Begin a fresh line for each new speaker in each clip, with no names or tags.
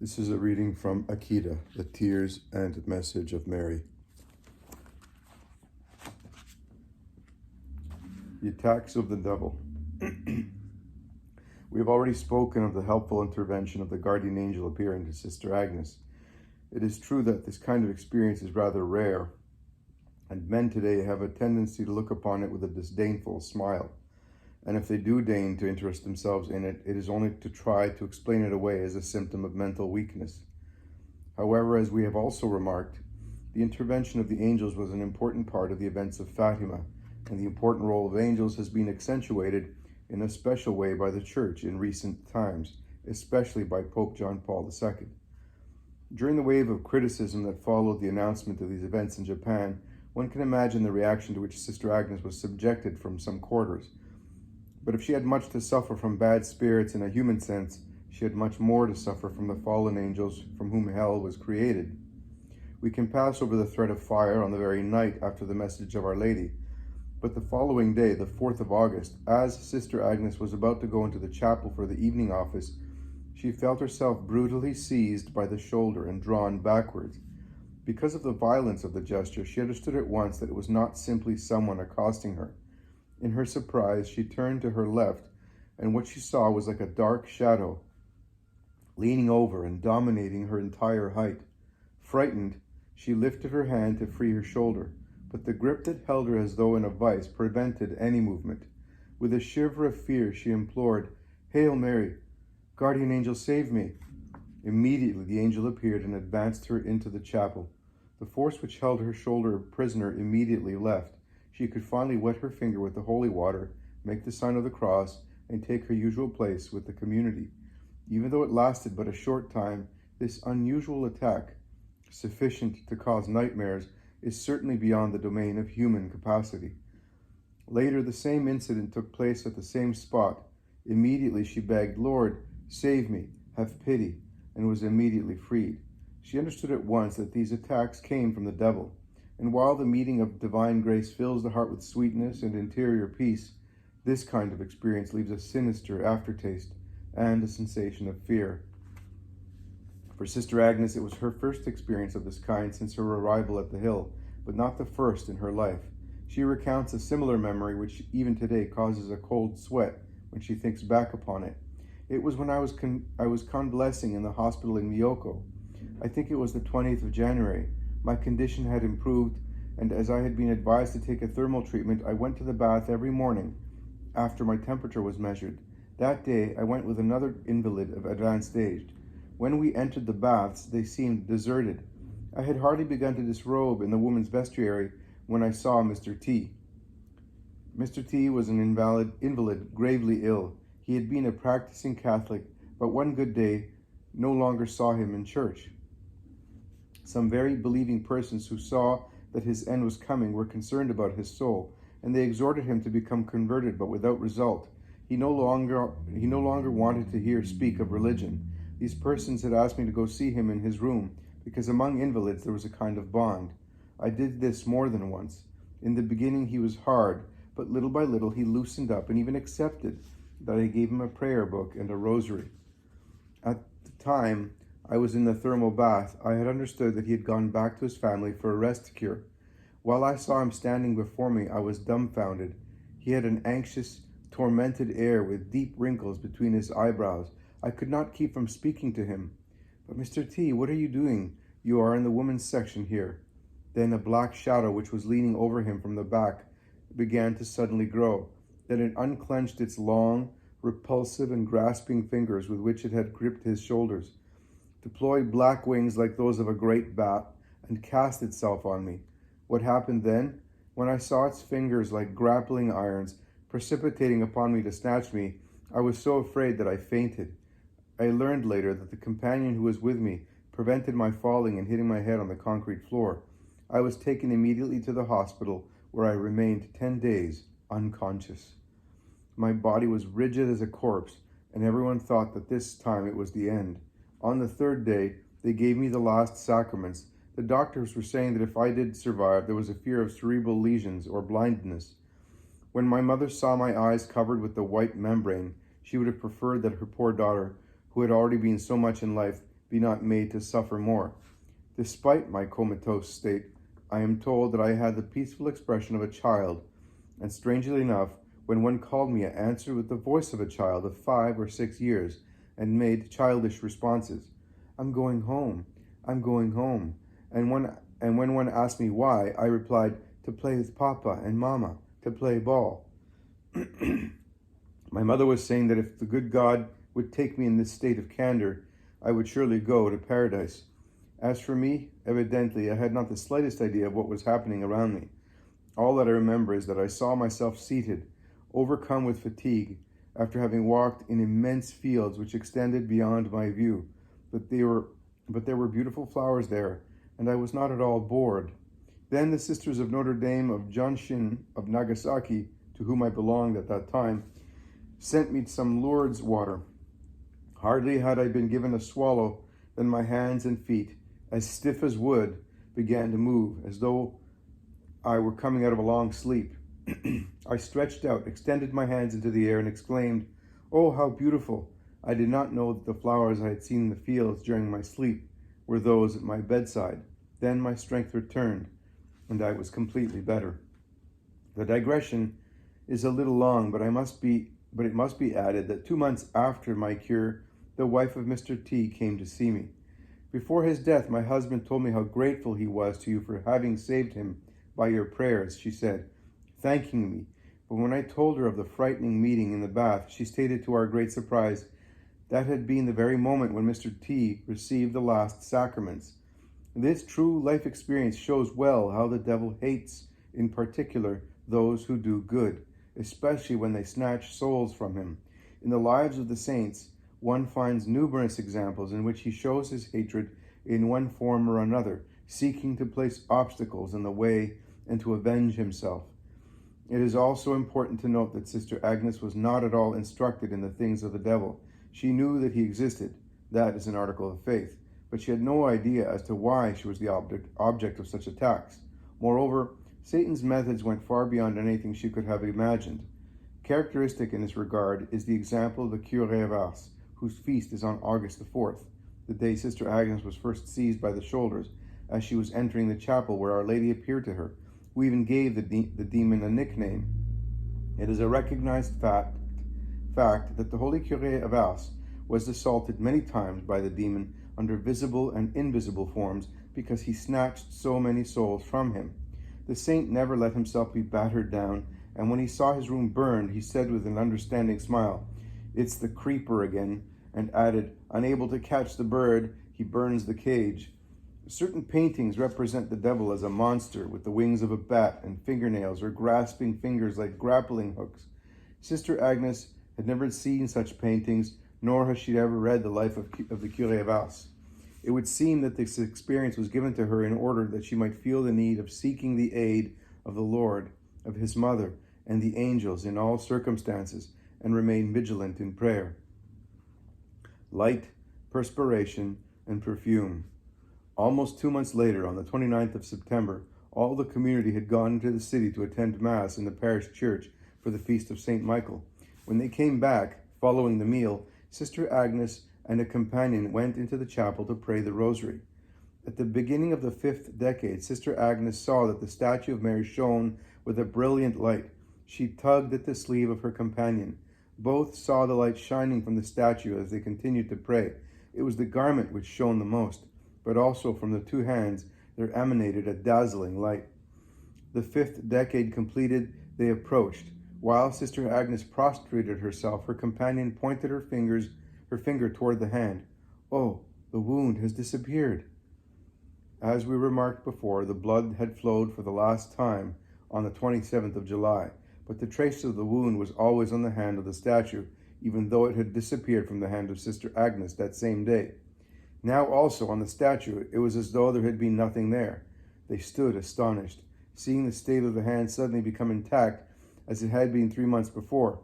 This is a reading from Akita, The Tears and Message of Mary. The attacks of the devil. We have already spoken of the helpful intervention of the guardian angel appearing to Sister Agnes. It is true that this kind of experience is rather rare, and men today have a tendency to look upon it with a disdainful smile. And if they do deign to interest themselves in it, it is only to try to explain it away as a symptom of mental weakness. However, as we have also remarked, the intervention of the angels was an important part of the events of Fatima, and the important role of angels has been accentuated in a special way by the Church in recent times, especially by Pope John Paul II. During the wave of criticism that followed the announcement of these events in Japan, one can imagine the reaction to which Sister Agnes was subjected from some quarters. But if she had much to suffer from bad spirits in a human sense, she had much more to suffer from the fallen angels from whom hell was created. We can pass over the threat of fire on the very night after the message of Our Lady, but the following day, the 4th of August, as Sister Agnes was about to go into the chapel for the evening office, she felt herself brutally seized by the shoulder and drawn backwards. Because of the violence of the gesture, she understood at once that it was not simply someone accosting her. In her surprise, she turned to her left, and what she saw was like a dark shadow leaning over and dominating her entire height. Frightened, she lifted her hand to free her shoulder, but the grip that held her as though in a vice prevented any movement. With a shiver of fear, she implored, "Hail Mary, guardian angel, save me." Immediately, the angel appeared and advanced her into the chapel. The force which held her shoulder prisoner immediately left. She could finally wet her finger with the holy water, make the sign of the cross, and take her usual place with the community. Even though it lasted but a short time, this unusual attack, sufficient to cause nightmares, is certainly beyond the domain of human capacity. Later, the same incident took place at the same spot. Immediately she begged, "Lord, save me, have pity," and was immediately freed. She understood at once that these attacks came from the devil. And while the meeting of divine grace fills the heart with sweetness and interior peace, this kind of experience leaves a sinister aftertaste and a sensation of fear. For Sister Agnes, it was her first experience of this kind since her arrival at the hill, but not the first in her life. She recounts a similar memory which even today causes a cold sweat when she thinks back upon it. It was when I was convalescing in the hospital in Miyoko. I think it was the 20th of January. My condition had improved, and as I had been advised to take a thermal treatment, I went to the bath every morning after my temperature was measured. That day, I went with another invalid of advanced age. When we entered the baths, they seemed deserted. I had hardly begun to disrobe in the women's vestiary when I saw Mr. T. Mr. T was an invalid, gravely ill. He had been a practicing Catholic, but one good day no longer saw him in church. Some very believing persons who saw that his end was coming were concerned about his soul, and they exhorted him to become converted, but without result. He no longer wanted to speak of religion. These persons had asked me to go see him in his room, because among invalids there was a kind of bond. I did this more than once. In the beginning he was hard, but little by little he loosened up and even accepted that I gave him a prayer book and a rosary. At the time I was in the thermal bath, I had understood that he had gone back to his family for a rest cure. While I saw him standing before me, I was dumbfounded. He had an anxious, tormented air with deep wrinkles between his eyebrows. I could not keep from speaking to him. "But Mr. T, what are you doing? You are in the women's section here." Then a black shadow which was leaning over him from the back began to suddenly grow. Then it unclenched its long, repulsive and grasping fingers with which it had gripped his shoulders, deployed black wings like those of a great bat, and cast itself on me. What happened then? When I saw its fingers like grappling irons precipitating upon me to snatch me, I was so afraid that I fainted. I learned later that the companion who was with me prevented my falling and hitting my head on the concrete floor. I was taken immediately to the hospital, where I remained 10 days unconscious. My body was rigid as a corpse, and everyone thought that this time it was the end. On the 3rd day, they gave me the last sacraments. The doctors were saying that if I did survive, there was a fear of cerebral lesions or blindness. When my mother saw my eyes covered with the white membrane, she would have preferred that her poor daughter, who had already been so much in life, be not made to suffer more. Despite my comatose state, I am told that I had the peaceful expression of a child, and strangely enough, when one called me, I answered with the voice of a child of 5 or 6 years, and made childish responses. I'm going home. I'm going home. And when one asked me why, I replied, to play with Papa and Mama, to play ball. My mother was saying that if the good God would take me in this state of candor, I would surely go to paradise. As for me, evidently, I had not the slightest idea of what was happening around me. All that I remember is that I saw myself seated, overcome with fatigue, after having walked in immense fields which extended beyond my view. But there were beautiful flowers there, and I was not at all bored. Then the Sisters of Notre Dame of Jonshin of Nagasaki, to whom I belonged at that time, sent me some Lourdes water. Hardly had I been given a swallow than my hands and feet, as stiff as wood, began to move, as though I were coming out of a long sleep. I stretched out, extended my hands into the air, and exclaimed, "Oh, how beautiful!" I did not know that the flowers I had seen in the fields during my sleep were those at my bedside. Then my strength returned, and I was completely better. The digression is a little long, but it must be added that 2 months after my cure, the wife of Mr. T came to see me. Before his death, my husband told me how grateful he was to you for having saved him by your prayers, she said, thanking me. But when I told her of the frightening meeting in the bath, she stated to our great surprise that had been the very moment when Mr. T received the last sacraments. This true life experience shows well how the devil hates, in particular, those who do good, especially when they snatch souls from him. In the lives of the saints, one finds numerous examples in which he shows his hatred in one form or another, seeking to place obstacles in the way and to avenge himself. It is also important to note that Sister Agnes was not at all instructed in the things of the devil. She knew that he existed. That is an article of faith. But she had no idea as to why she was the object of such attacks. Moreover, Satan's methods went far beyond anything she could have imagined. Characteristic in this regard is the example of the Curé of Ars, whose feast is on August the 4th, the day Sister Agnes was first seized by the shoulders as she was entering the chapel where Our Lady appeared to her, who even gave the demon a nickname. It is a recognized fact that the Holy Curé of Ars was assaulted many times by the demon under visible and invisible forms because he snatched so many souls from him. The saint never let himself be battered down, and when he saw his room burned, he said with an understanding smile, "It's the creeper again," and added, "Unable to catch the bird, he burns the cage." Certain paintings represent the devil as a monster with the wings of a bat and fingernails or grasping fingers like grappling hooks. Sister Agnes had never seen such paintings, nor has she ever read the life of the Curé of Ars. It would seem that this experience was given to her in order that she might feel the need of seeking the aid of the Lord, of his mother, and the angels in all circumstances, and remain vigilant in prayer. Light, perspiration, and perfume. Almost 2 months later, on the 29th of September, all the community had gone into the city to attend Mass in the parish church for the feast of St. Michael. When they came back, following the meal, Sister Agnes and a companion went into the chapel to pray the rosary. At the beginning of the 5th decade, Sister Agnes saw that the statue of Mary shone with a brilliant light. She tugged at the sleeve of her companion. Both saw the light shining from the statue as they continued to pray. It was the garment which shone the most, but also from the two hands there emanated a dazzling light. The 5th decade completed, they approached. While Sister Agnes prostrated herself, her companion pointed her finger toward the hand. "Oh, the wound has disappeared." As we remarked before, the blood had flowed for the last time on the 27th of July, but the trace of the wound was always on the hand of the statue, even though it had disappeared from the hand of Sister Agnes that same day. Now also on the statue, it was as though there had been nothing there. They stood astonished, seeing the state of the hand suddenly become intact as it had been 3 months before.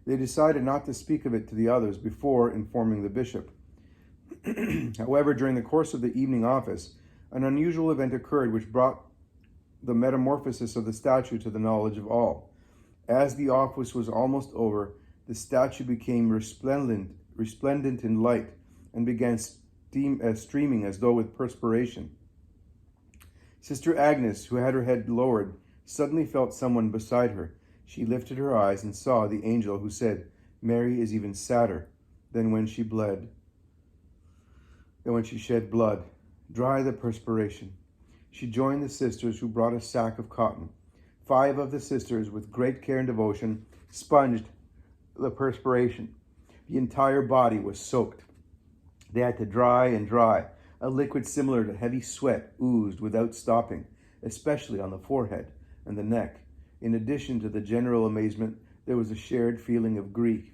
They decided not to speak of it to the others before informing the bishop. However, during the course of the evening office, an unusual event occurred which brought the metamorphosis of the statue to the knowledge of all. As the office was almost over, the statue became resplendent in light and began streaming as though with perspiration. Sister Agnes, who had her head lowered, suddenly felt someone beside her. She lifted her eyes and saw the angel who said, "Mary is even sadder than when she shed blood. Dry the perspiration." She joined the sisters, who brought a sack of cotton. 5 of the sisters, with great care and devotion, sponged the perspiration. The entire body was soaked. They had to dry and dry. A liquid similar to heavy sweat oozed without stopping, especially on the forehead and the neck. In addition to the general amazement, there was a shared feeling of grief.